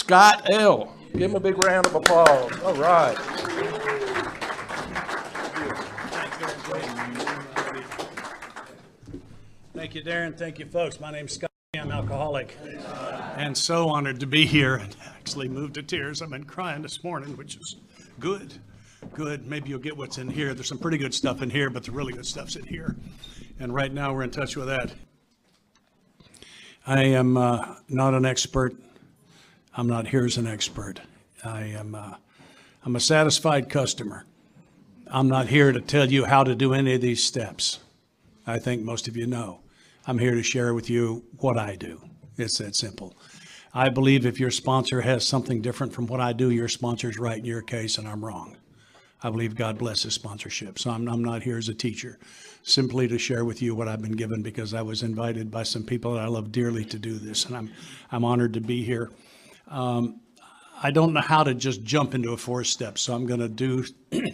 Scott L. Give him a big round of applause. All right. Thank you, Darren. Thank you, folks. My name's Scott. I'm alcoholic and so honored to be here and actually moved to tears. I've been crying this morning, which is good. Good. Maybe you'll get what's in here. There's some pretty good stuff in here, but the really good stuff's in here. And right now we're in touch with that. I am not an expert. I'm not here as an expert. I'm a satisfied customer. I'm not here to tell you how to do any of these steps. I think most of you know. I'm here to share with you what I do. It's that simple. I believe if your sponsor has something different from what I do, your sponsor's right in your case and I'm wrong. I believe God blesses sponsorship. So I'm not here as a teacher, simply to share with you what I've been given because I was invited by some people that I love dearly to do this, and I'm honored to be here. I don't know how to just jump into a 4-step, so I'm going to do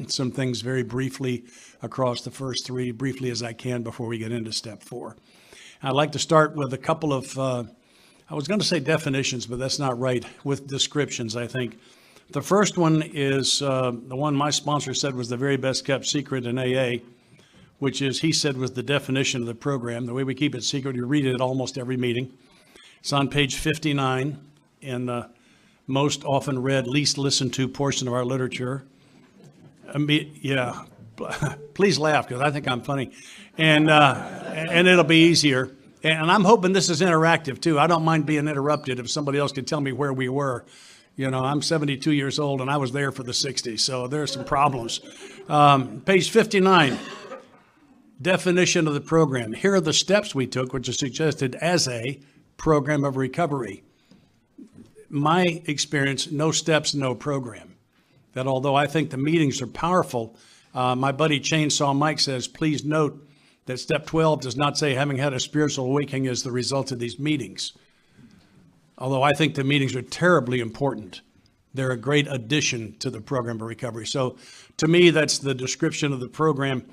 some things very briefly across the first 3, briefly as I can before we get into step 4. I'd like to start with a couple of, I was going to say definitions, but that's not right, with descriptions, I think. The first one is the one my sponsor said was the very best kept secret in AA, which is, he said, was the definition of the program. The way we keep it secret, you read it at almost every meeting. It's on page 59 in the most often read, least listened to portion of our literature. Yeah, please laugh because I think I'm funny. And it'll be easier. And I'm hoping this is interactive too. I don't mind being interrupted if somebody else could tell me where we were. You know, I'm 72 years old and I was there for the 60s, so there's some problems. Page 59, definition of the program. Here are the steps we took, which is suggested as a program of recovery. My experience, no steps, no program. That although I think the meetings are powerful, my buddy Chainsaw Mike says, please note that step 12 does not say having had a spiritual awakening as the result of these meetings. Although I think the meetings are terribly important. They're a great addition to the program of recovery. So to me, that's the description of the program.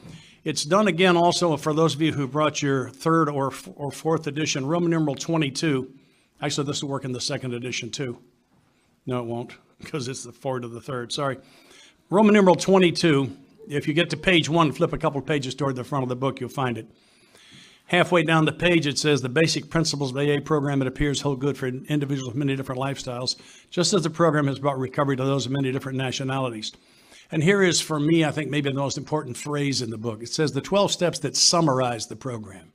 It's done again also for those of you who brought your 3rd or 4th edition, Roman numeral 22. Actually, this will work in the 2nd edition too. No, it won't, because it's the 4th to the 3rd, sorry. Roman numeral 22, if you get to page 1, flip a couple of pages toward the front of the book, you'll find it. Halfway down the page, it says the basic principles of the AA program, it appears, hold good for individuals with many different lifestyles, just as the program has brought recovery to those of many different nationalities. And here is, for me, I think maybe the most important phrase in the book. It says the 12 steps that summarize the program.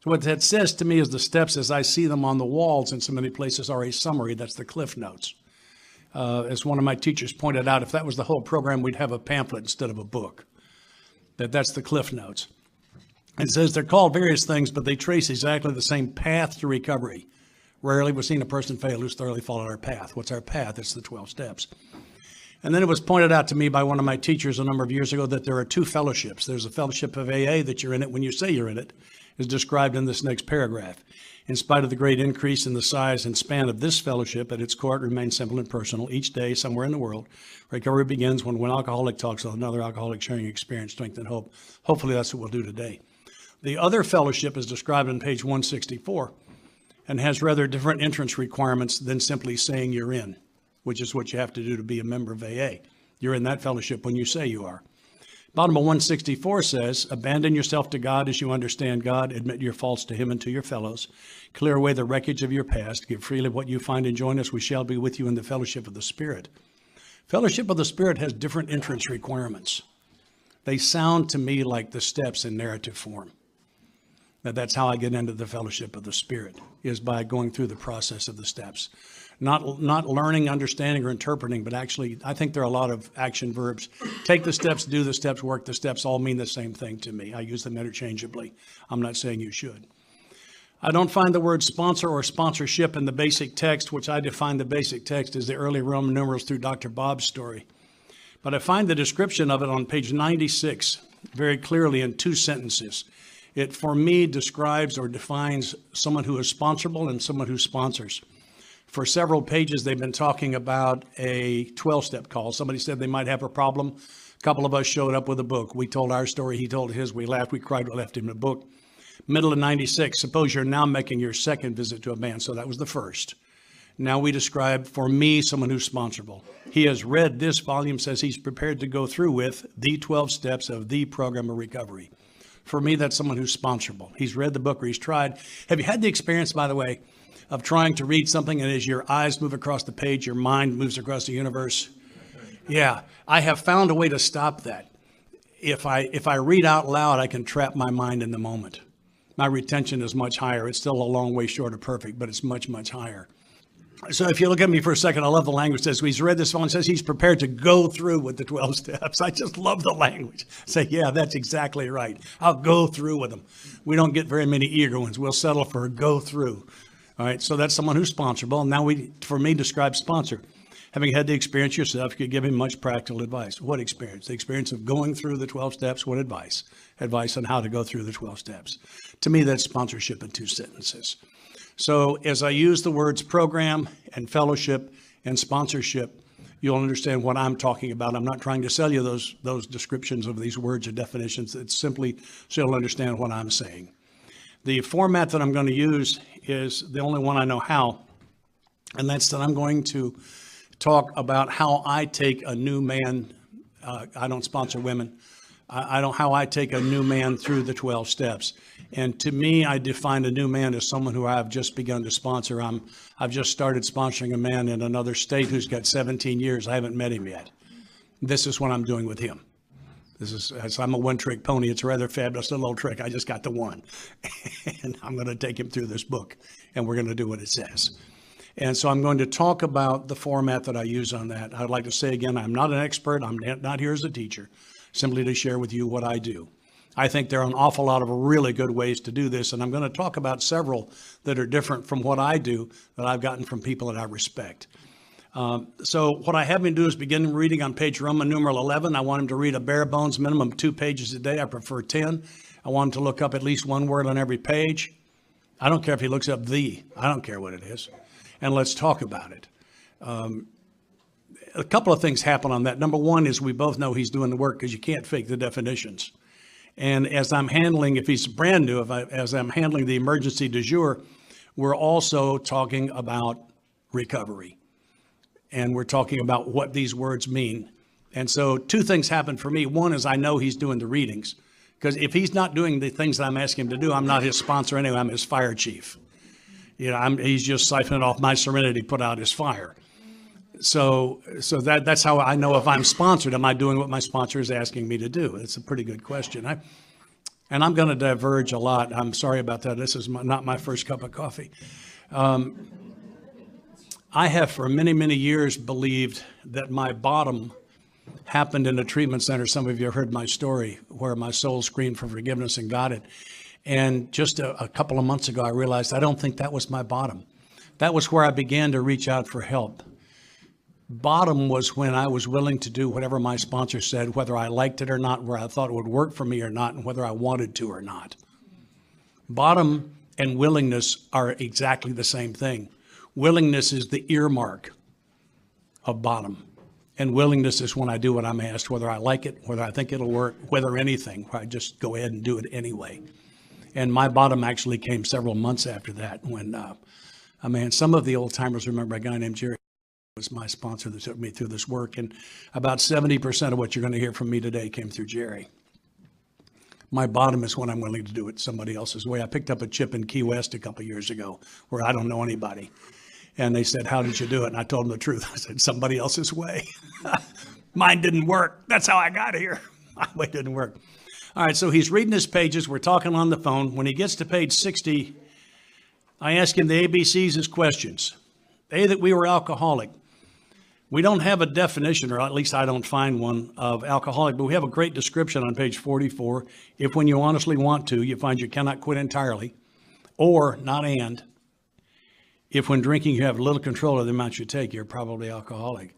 So what that says to me is the steps as I see them on the walls in so many places are a summary. That's the Cliff Notes. As one of my teachers pointed out, if that was the whole program, we'd have a pamphlet instead of a book. That's the Cliff Notes. It says they're called various things, but they trace exactly the same path to recovery. Rarely we've seen a person fail who's thoroughly followed our path. What's our path? It's the 12 steps. And then it was pointed out to me by one of my teachers a number of years ago that there are 2 fellowships. There's a fellowship of AA that you're in it when you say you're in it, is described in this next paragraph. In spite of the great increase in the size and span of this fellowship, at its core it remains simple and personal. Each day, somewhere in the world, recovery begins when one alcoholic talks with another alcoholic, sharing experience, strength, and hope. Hopefully that's what we'll do today. The other fellowship is described on page 164 and has rather different entrance requirements than simply saying you're in, which is what you have to do to be a member of AA. You're in that fellowship when you say you are. Bottom of 164 says, abandon yourself to God as you understand God, admit your faults to him and to your fellows, clear away the wreckage of your past, give freely what you find and join us, we shall be with you in the fellowship of the Spirit. Fellowship of the Spirit has different entrance requirements. They sound to me like the steps in narrative form. That's how I get into the fellowship of the Spirit, is by going through the process of the steps. Not learning, understanding, or interpreting, but actually, I think there are a lot of action verbs. Take the steps, do the steps, work the steps, all mean the same thing to me. I use them interchangeably. I'm not saying you should. I don't find the word sponsor or sponsorship in the basic text, which I define the basic text as the early Roman numerals through Dr. Bob's story. But I find the description of it on page 96 very clearly in 2 sentences. It, for me, describes or defines someone who is sponsorable and someone who sponsors. For several pages, they've been talking about a 12-step call. Somebody said they might have a problem. A couple of us showed up with a book. We told our story. He told his. We laughed. We cried. We left him a book. Middle of 96, suppose you're now making your 2nd visit to a man. So that was the first. Now we describe, for me, someone who's sponsorable. He has read this volume, says he's prepared to go through with the 12 steps of the program of recovery. For me, that's someone who's sponsorable. He's read the book or he's tried. Have you had the experience, by the way, of trying to read something and as your eyes move across the page, your mind moves across the universe? Yeah, I have found a way to stop that. If I read out loud, I can trap my mind in the moment. My retention is much higher. It's still a long way short of perfect, but it's much, much higher. So if you look at me for a second, I love the language. It says he's read this one, says he's prepared to go through with the 12 steps. I just love the language. Say, yeah, that's exactly right. I'll go through with them. We don't get very many eager ones. We'll settle for a go through. All right, so that's someone who's sponsorable. And now for me, describe sponsor. Having had the experience yourself, you could give him much practical advice. What experience? The experience of going through the 12 steps. What advice? Advice on how to go through the 12 steps. To me, that's sponsorship in 2 sentences. So as I use the words program and fellowship and sponsorship, you'll understand what I'm talking about. I'm not trying to sell you those descriptions of these words or definitions. It's simply so you'll understand what I'm saying. The format that I'm going to use is the only one I know how, and that's that I'm going to talk about how I take a new man. I don't sponsor women. How I take a new man through the 12 steps. And to me, I define a new man as someone who I've just begun to sponsor. I've just started sponsoring a man in another state who's got 17 years. I haven't met him yet. This is what I'm doing with him. I'm a one-trick pony. It's a rather fabulous little trick. I just got the one. And I'm going to take him through this book, and we're going to do what it says. And so I'm going to talk about the format that I use on that. I'd like to say again, I'm not an expert. I'm not here as a teacher, simply to share with you what I do. I think there are an awful lot of really good ways to do this, and I'm going to talk about several that are different from what I do that I've gotten from people that I respect. So what I have him do is begin reading on page Roman numeral 11. I want him to read a bare bones minimum 2 pages a day. I prefer 10. I want him to look up at least one word on every page. I don't care if he looks up I don't care what it is. And let's talk about it. A couple of things happen on that. Number one is we both know he's doing the work because you can't fake the definitions. And as I'm handling, if he's brand new, as I'm handling the emergency du jour, we're also talking about recovery. And we're talking about what these words mean. And so 2 things happen for me. One is I know he's doing the readings, because if he's not doing the things that I'm asking him to do, I'm not his sponsor anyway. I'm his fire chief. You know, he's just siphoning off my serenity, put out his fire. So that's how I know if I'm sponsored. Am I doing what my sponsor is asking me to do? It's a pretty good question. And I'm going to diverge a lot. I'm sorry about that. This is not my first cup of coffee. I have for many, many years believed that my bottom happened in a treatment center. Some of you have heard my story where my soul screamed for forgiveness and got it. And just a couple of months ago, I realized I don't think that was my bottom. That was where I began to reach out for help. Bottom was when I was willing to do whatever my sponsor said, whether I liked it or not, where I thought it would work for me or not, and whether I wanted to or not. Bottom and willingness are exactly the same thing. Willingness is the earmark of bottom. And willingness is when I do what I'm asked, whether I like it, whether I think it'll work, whether anything, where I just go ahead and do it anyway. And my bottom actually came several months after that when, some of the old timers remember a guy named Jerry was my sponsor that took me through this work. And about 70% of what you're going to hear from me today came through Jerry. My bottom is when I'm willing to do it somebody else's way. I picked up a chip in Key West a couple of years ago where I don't know anybody. And they said, how did you do it? And I told them the truth. I said, somebody else's way. Mine didn't work. That's how I got here. My way didn't work. All right, so he's reading his pages. We're talking on the phone. When he gets to page 60, I ask him the ABCs as questions. A, that we were alcoholic. We don't have a definition, or at least I don't find one, of alcoholic, but we have a great description on page 44. If when you honestly want to, you find you cannot quit entirely, or not and. If when drinking you have little control of the amount you take, you're probably alcoholic.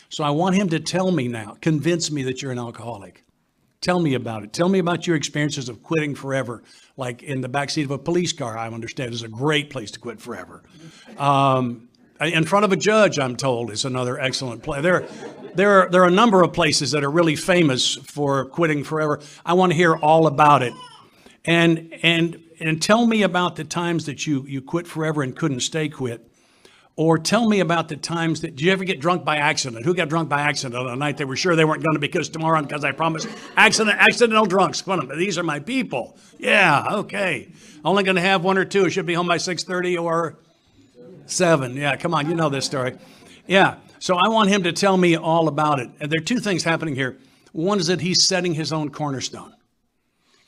So I want him to tell me now, convince me that you're an alcoholic. Tell me about it. Tell me about your experiences of quitting forever, like in the backseat of a police car, I understand is a great place to quit forever. In front of a judge, I'm told, is another excellent place. There are a number of places that are really famous for quitting forever. I want to hear all about it. And tell me about the times that you quit forever and couldn't stay quit, Or tell me about the times did you ever get drunk by accident? Who got drunk by accident on a night they were sure they weren't going to because tomorrow, because I promised, accidental drunks. These are my people. Yeah, okay. Only going to have one or two. I should be home by 6:30 or 7. Yeah, come on, you know this story. Yeah, so I want him to tell me all about it. And there are two things happening here. One is that he's setting his own cornerstone.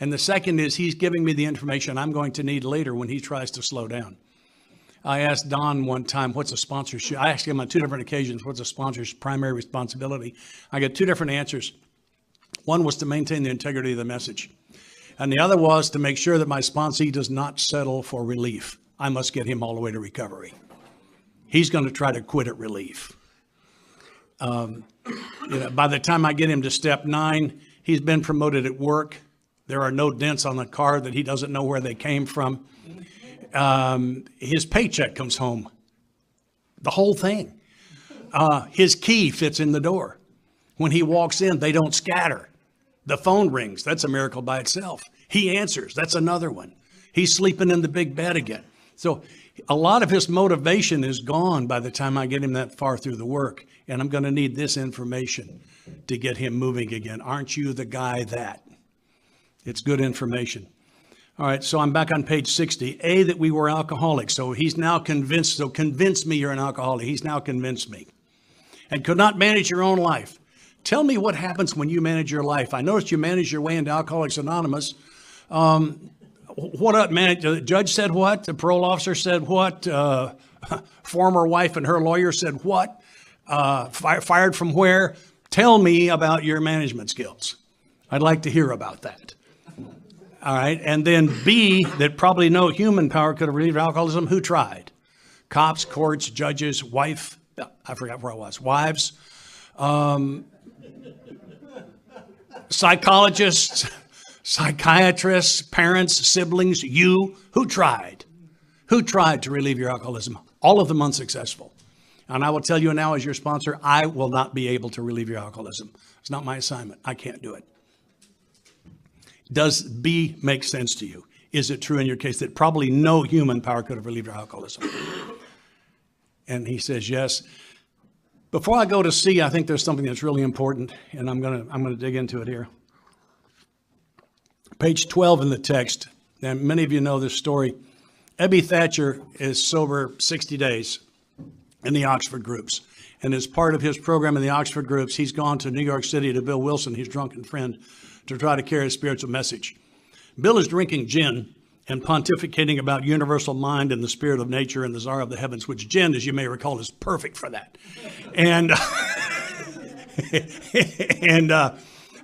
And the second is he's giving me the information I'm going to need later when he tries to slow down. I asked Don one time, what's a sponsorship? I asked him on 2 different occasions, what's a sponsor's primary responsibility? I got 2 different answers. One was to maintain the integrity of the message. And the other was to make sure that my sponsee does not settle for relief. I must get him all the way to recovery. He's going to try to quit at relief. By the time I get him to step 9, he's been promoted at work. There are no dents on the car that he doesn't know where they came from. His paycheck comes home. The whole thing. His key fits in the door. When he walks in, they don't scatter. The phone rings. That's a miracle by itself. He answers. That's another one. He's sleeping in the big bed again. So a lot of his motivation is gone by the time I get him that far through the work. And I'm going to need this information to get him moving again. Aren't you the guy that? It's good information. All right, so I'm back on page 60. A, that we were alcoholics. So he's now convinced. So convince me you're an alcoholic. He's now convinced me. And could not manage your own life. Tell me what happens when you manage your life. I noticed you managed your way into Alcoholics Anonymous. What up, man? The judge said what? The parole officer said what? Former wife and her lawyer said what? Fired from where? Tell me about your management skills. I'd like to hear about that. All right. And then B, that probably no human power could have relieved alcoholism. Who tried? Cops, courts, judges, wife. I forgot where I was. Wives, psychologists, psychiatrists, parents, siblings, you. Who tried? Who tried to relieve your alcoholism? All of them unsuccessful. And I will tell you now as your sponsor, I will not be able to relieve your alcoholism. It's not my assignment. I can't do it. Does B make sense to you? Is it true in your case that probably no human power could have relieved your alcoholism? And he says yes. Before I go to C, I think there's something that's really important, and I'm gonna dig into it here. Page 12 in the text, and many of you know this story. Ebby Thatcher is sober 60 days in the Oxford groups. And as part of his program in the Oxford groups, he's gone to New York City to Bill Wilson, his drunken friend, to try to carry a spiritual message. Bill is drinking gin and pontificating about universal mind and the spirit of nature and the czar of the heavens, which gin, as you may recall, is perfect for that. And,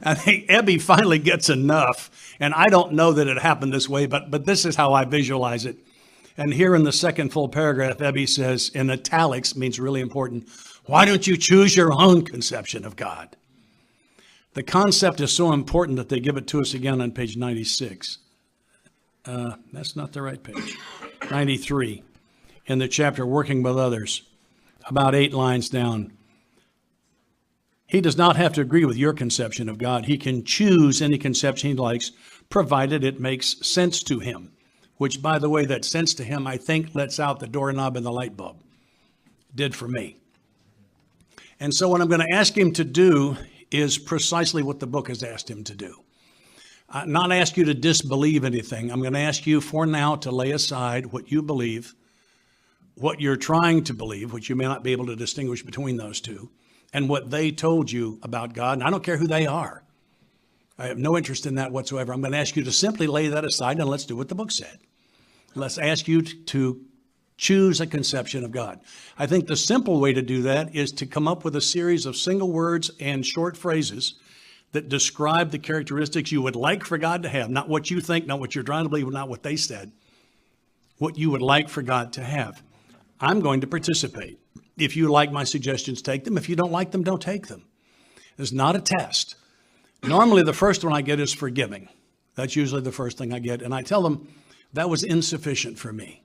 I think Ebby finally gets enough. And I don't know that it happened this way, but this is how I visualize it. And here in the second full paragraph, Ebby says, in italics, means really important, why don't you choose your own conception of God? The concept is so important that they give it to us again on page 96. That's not the right page. 93, in the chapter Working with Others, about 8 lines down. He does not have to agree with your conception of God. He can choose any conception he likes, provided it makes sense to him. Which, by the way, that sense to him, I think, lets out the doorknob and the light bulb. It did for me. And so what I'm going to ask him to do is precisely what the book has asked him to do. Not ask you to disbelieve anything. I'm going to ask you for now to lay aside what you believe, what you're trying to believe, which you may not be able to distinguish between those two, and what they told you about God. And I don't care who they are. I have no interest in that whatsoever. I'm going to ask you to simply lay that aside and let's do what the book said. Let's ask you to choose a conception of God. I think the simple way to do that is to come up with a series of single words and short phrases that describe the characteristics you would like for God to have, not what you think, not what you're trying to believe, not what they said, what you would like for God to have. I'm going to participate. If you like my suggestions, take them. If you don't like them, don't take them. It's not a test. Normally, the first one I get is forgiving. That's usually the first thing I get. And I tell them, that was insufficient for me.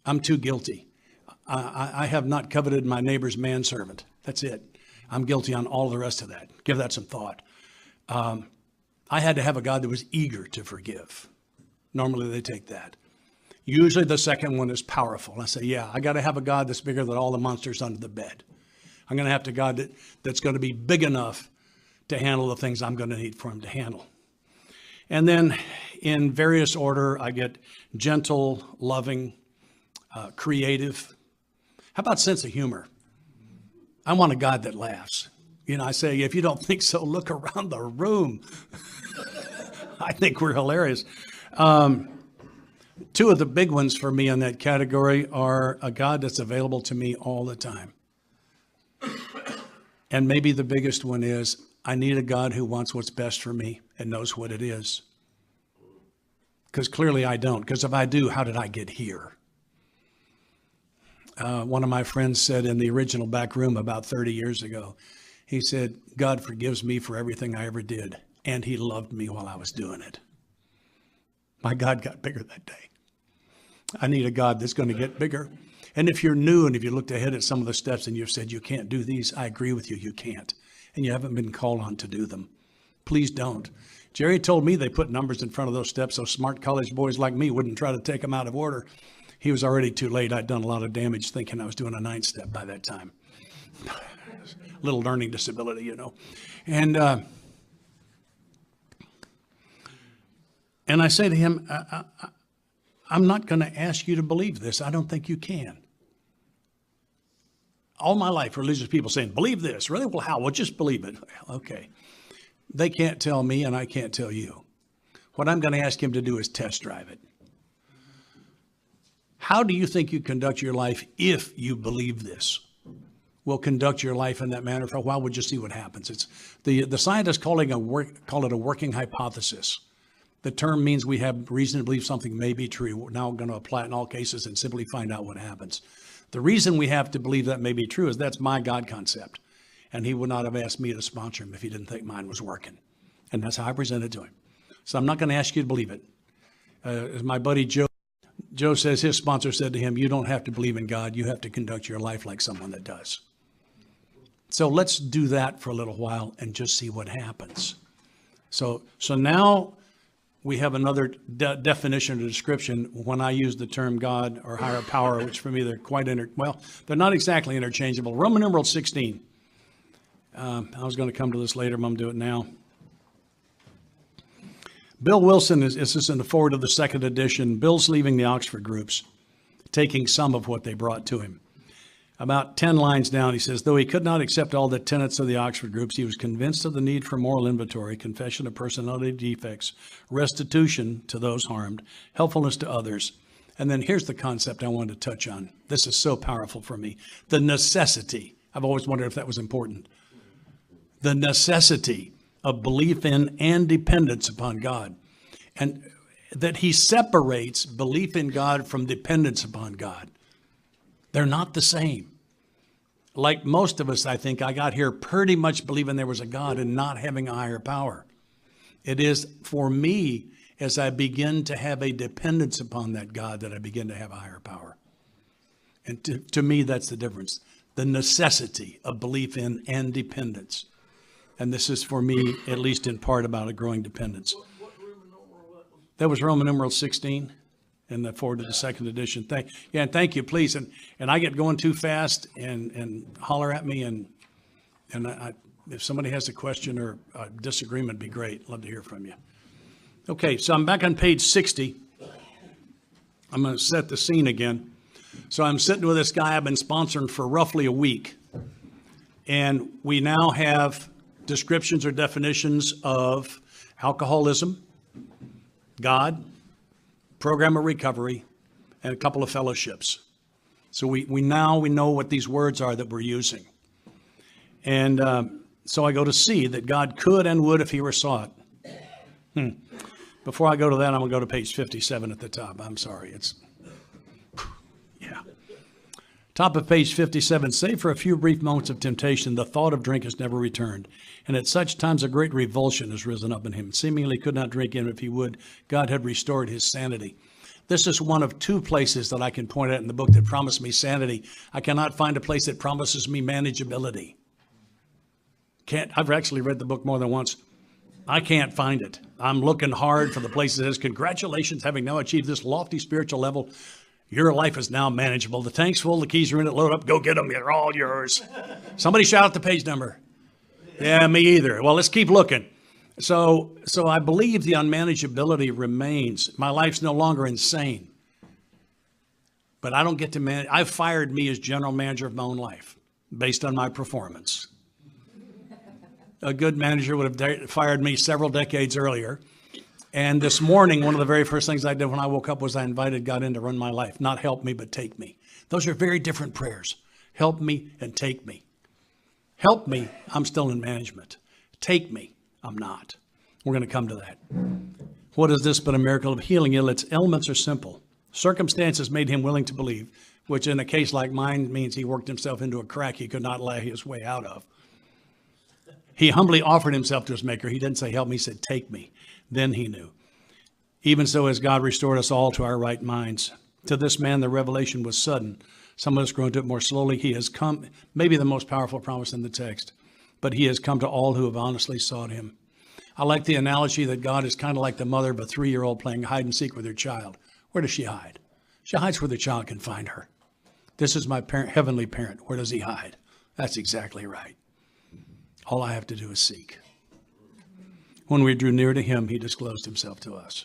I'm too guilty. I have not coveted my neighbor's manservant. That's it. I'm guilty on all the rest of that. Give that some thought. I had to have a God that was eager to forgive. Normally, they take that. Usually the second one is powerful. I say, yeah, I got to have a God that's bigger than all the monsters under the bed. I'm going to have a God that's going to be big enough to handle the things I'm going to need for him to handle. And then in various order, I get gentle, loving, creative. How about sense of humor? I want a God that laughs. You know, I say, if you don't think so, look around the room. I think we're hilarious. Two of the big ones for me in that category are a God that's available to me all the time. And maybe the biggest one is I need a God who wants what's best for me and knows what it is. Because clearly I don't. Because if I do, how did I get here? One of my friends said in the original back room about 30 years ago, he said, God forgives me for everything I ever did. And he loved me while I was doing it. My God got bigger that day. I need a God that's going to get bigger. And if you're new and if you looked ahead at some of the steps and you've said you can't do these, I agree with you, you can't. And you haven't been called on to do them. Please don't. Jerry told me they put numbers in front of those steps so smart college boys like me wouldn't try to take them out of order. He was already too late. I'd done a lot of damage thinking I was doing a 9th step by that time. Little learning disability, you know. And I say to him, I'm not going to ask you to believe this. I don't think you can. All my life, religious people saying, believe this. Really? Well, how? Well, just believe it. Okay. They can't tell me and I can't tell you. What I'm going to ask him to do is test drive it. How do you think you conduct your life if you believe this? Will conduct your life in that manner for a while. We'll just see what happens. It's the scientists call it a working hypothesis. The term means we have reason to believe something may be true. We're now going to apply it in all cases and simply find out what happens. The reason we have to believe that may be true is that's my God concept. And he would not have asked me to sponsor him if he didn't think mine was working. And that's how I present it to him. So I'm not going to ask you to believe it. As my buddy Joe says, his sponsor said to him, you don't have to believe in God. You have to conduct your life like someone that does. So let's do that for a little while and just see what happens. So now we have another definition or description when I use the term God or higher power, which for me they're quite they're not exactly interchangeable. Roman numeral 16. I was going to come to this later, but I'm going to do it now. Bill Wilson this is in the forward of the 2nd edition. Bill's leaving the Oxford groups, taking some of what they brought to him. About 10 lines down, he says, though he could not accept all the tenets of the Oxford groups, he was convinced of the need for moral inventory, confession of personality defects, restitution to those harmed, helpfulness to others. And then here's the concept I wanted to touch on. This is so powerful for me. The necessity. I've always wondered if that was important. The necessity of belief in and dependence upon God. And that he separates belief in God from dependence upon God. They're not the same. Like most of us, I think, I got here pretty much believing there was a God and not having a higher power. It is for me, as I begin to have a dependence upon that God, that I begin to have a higher power. And to me, that's the difference. The necessity of belief in and dependence. And this is for me, at least in part, about a growing dependence. What Roman numeral that was Roman numeral 16. In the forward of the 2nd edition. And thank you, please. And I get going too fast and holler at me. And if somebody has a question or a disagreement, it'd be great. Love to hear from you. Okay, so I'm back on page 60. I'm going to set the scene again. So I'm sitting with this guy I've been sponsoring for roughly a week. And we now have descriptions or definitions of alcoholism, God, program of recovery, and a couple of fellowships. So we know what these words are that we're using. And so I go to see that God could and would if he were sought. Before I go to that, I'm going to go to page 57 at the top. I'm sorry. Top of page 57, save for a few brief moments of temptation, the thought of drink has never returned. And at such times a great revulsion has risen up in him. Seemingly could not drink in if he would. God had restored his sanity. This is one of two places that I can point out in the book that promise me sanity. I cannot find a place that promises me manageability. I've actually read the book more than once. I can't find it. I'm looking hard for the place that says, congratulations, having now achieved this lofty spiritual level. Your life is now manageable. The tank's full, the keys are in it, load up, go get them, they're all yours. Somebody shout out the page number. Yeah, me either. Well, let's keep looking. So I believe the unmanageability remains. My life's no longer insane. But I don't get to manage. I've fired me as general manager of my own life based on my performance. A good manager would have fired me several decades earlier. And this morning, one of the very first things I did when I woke up was I invited God in to run my life. Not help me, but take me. Those are very different prayers. Help me and take me. Help me, I'm still in management. Take me, I'm not. We're going to come to that. What is this but a miracle of healing? Its elements are simple. Circumstances made him willing to believe, which in a case like mine means he worked himself into a crack he could not lay his way out of. He humbly offered himself to his maker. He didn't say, help me, he said, take me. Then he knew. Even so, as God restored us all to our right minds. To this man, the revelation was sudden. Some of us grow into it more slowly. He has come, maybe the most powerful promise in the text, but he has come to all who have honestly sought him. I like the analogy that God is kind of like the mother of a 3-year-old playing hide and seek with her child. Where does she hide? She hides where the child can find her. This is my parent, heavenly parent. Where does he hide? That's exactly right. All I have to do is seek. When we drew near to him, he disclosed himself to us.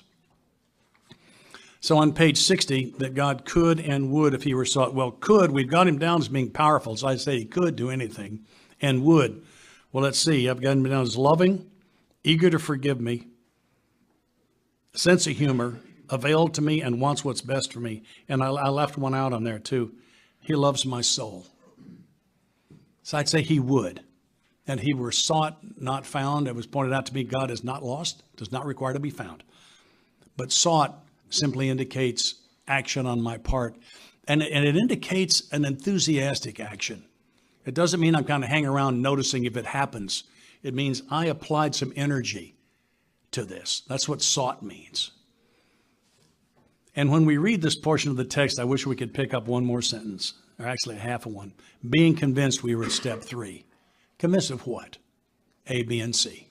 So on page 60, that God could and would if he were sought. Well, could, we've got him down as being powerful, so I say he could do anything, and would. Well, let's see. I've got him down as loving, eager to forgive me, sense of humor, availed to me, and wants what's best for me. And I left one out on there too. He loves my soul. So I'd say he would. And he were sought, not found. It was pointed out to me, God is not lost, does not require to be found. But sought simply indicates action on my part. And it indicates an enthusiastic action. It doesn't mean I'm kind of hanging around noticing if it happens. It means I applied some energy to this. That's what sought means. And when we read this portion of the text, I wish we could pick up one more sentence, or actually half of one. Being convinced we were at step 3. Convinced of what? A, B, and C.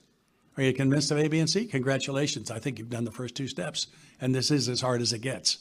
Are you convinced of A, B, and C? Congratulations. I think you've done the first 2 steps. And this is as hard as it gets.